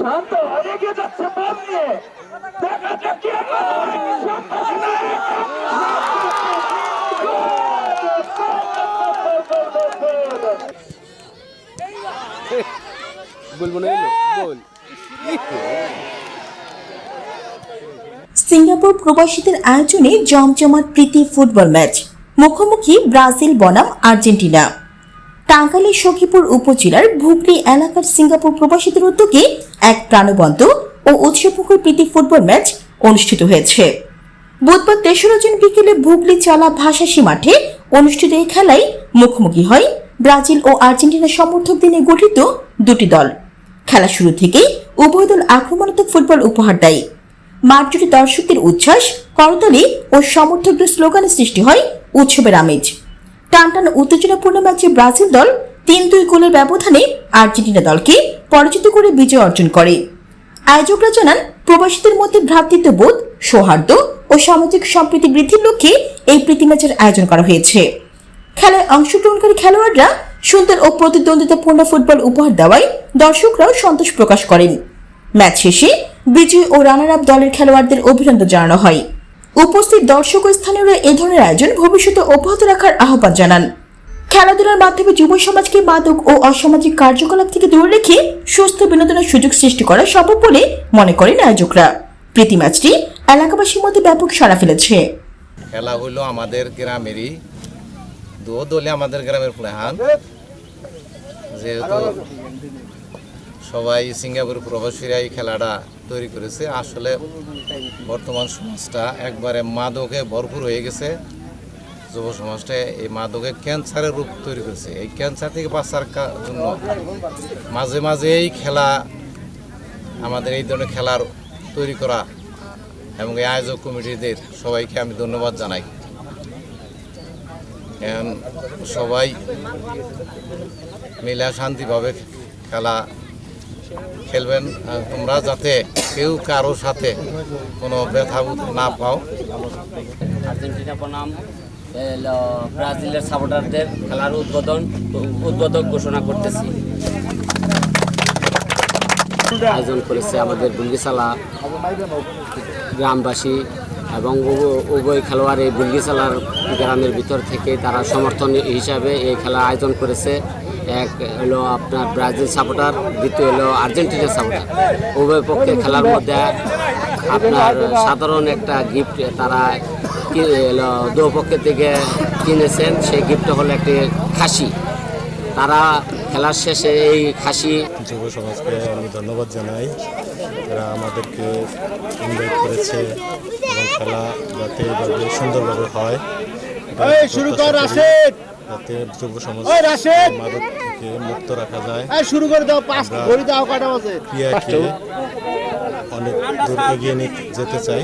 শান্ত এগিয়ে যাচ্ছে বল নিয়ে, দেখা যাক কি সিঙ্গাপুর প্রবাসীদের আয়োজনে জমজমাট প্রীতি ফুটবল ম্যাচ, মুখোমুখি ব্রাজিল বনাম আর্জেন্টিনা। টাঙ্গাইলের সখীপুর উপজেলার ভুগলি এলাকার সিঙ্গাপুর প্রবাসীদের উদ্যোগে এক প্রাণবন্ত ও উৎসবমুখর প্রীতি ফুটবল ম্যাচ অনুষ্ঠিত হয়েছে। বুধবার ৩রা জুন বিকেলে ভুগলি চালা ভাষাসী মাঠে অনুষ্ঠিত এই খেলায় মুখোমুখি হয় ব্রাজিল ও আর্জেন্টিনা সমর্থকদের নিয়ে গঠিত দুটি দল। খেলা শুরু থেকেই উভয় দল আক্রমণাত্মক ফুটবল উপহার দেয়। মাঠ জুড়ে দর্শকদের উচ্ছ্বাস, করতালি ও সমর্থকদের স্লোগানে সৃষ্টি হয় উৎসবের আমেজ। টানটান উত্তেজনাপূর্ণ ম্যাচে ব্রাজিল দল ৩-২ গোলের ব্যবধানে আর্জেন্টিনা দলকে পরাজিত করে বিজয় অর্জন করে। আয়োজকরা জানান, প্রবাসীদের মধ্যে ভ্রাতৃত্ববোধ, সৌহার্দ্য ও সামাজিক সম্প্রীতি বৃদ্ধির লক্ষ্যে এই প্রীতি ম্যাচের আয়োজন করা হয়েছে। খেলায় অংশগ্রহণকারী খেলোয়াড়রা সুন্দর ও প্রতিদ্বন্দ্বিতাপূর্ণ ফুটবল উপহার দেওয়ায় দর্শকরাও সন্তোষ প্রকাশ করেন। ম্যাচ শেষে বিজয়ী ও রানার আপ দলের খেলোয়াড়দের অভিনন্দন জানানো হয়। উপস্থিত দর্শক ও স্থানীয়রা এ ধরনের আয়োজন ভবিষ্যতে অব্যাহত রাখার আহ্বান জানান। খেলাধুলার মাধ্যমে যুব সমাজকে মাদক ও অসামাজিক কার্যকলাপ থেকে দূরে রেখে সুস্থ বিনোদনের সুযোগ সৃষ্টি করা সম্ভব বলে মনে করেন আয়োজকরা। প্রীতি ম্যাচটি এলাকাবাসীর মধ্যে ব্যাপক সাড়া ফেলেছে। খেলা হলো আমাদের গ্রামেরই দু দলে, আমাদের গ্রামের প্লেয়ার, যেহেতু সবাই সিঙ্গাপুর প্রবাসীরা এই খেলাটা তৈরি করেছে। আসলে বর্তমান সমাজটা একবারে মাদকে ভরপুর হয়ে গেছে। যুব সমাজটা এই মাদকে ক্যান্সারের রূপ তৈরি করেছে। এই ক্যান্সার থেকে বাঁচার জন্য মাঝে মাঝে এই খেলা, আমাদের এই ধরনের খেলার তৈরি করা এবং এই আয়োজক কমিটিদের সবাইকে আমি ধন্যবাদ জানাই। সবাই মিলে শান্তিভাবে খেলা খেলবেন, তোমরা যাতে কেউ কারো সাথে কোনো ব্যথাবোধ না পাও। আর্জেন্টিনা বনাম ব্রাজিলের সাপোর্টারদের খেলার উদ্বোধক ঘোষণা করতেছি। আয়োজন করেছে আমাদের বুলগিচালা গ্রামবাসী এবং উভয় খেলোয়াড় এই বুলগিচালার গ্রামের ভিতর থেকে তারা সমর্থন হিসাবে এই খেলা আয়োজন করেছে। এক হলো আপনার ব্রাজিল সাপোর্টার, দ্বিতীয় হলো আর্জেন্টিনা সাপোর্টার। উভয় পক্ষের খেলার মধ্যে আপনার সাধারণ একটা গিফট তারা দুপক্ষের থেকে কিনেছেন। সেই গিফটটা হলো একটি খাসি। তারা খেলার শেষে এই খাসি যুব সমাজকে আমি ধন্যবাদ জানাই, তারা আমাদেরকে ইনভাইট করেছে এবং খেলা যাতে এইভাবে সুন্দরভাবে হয়, যাতে যুব সমাজ মাদক থেকে মুক্ত রাখা যায়। ক্রিয়াকে অনেক দূর এগিয়ে যেতে চাই।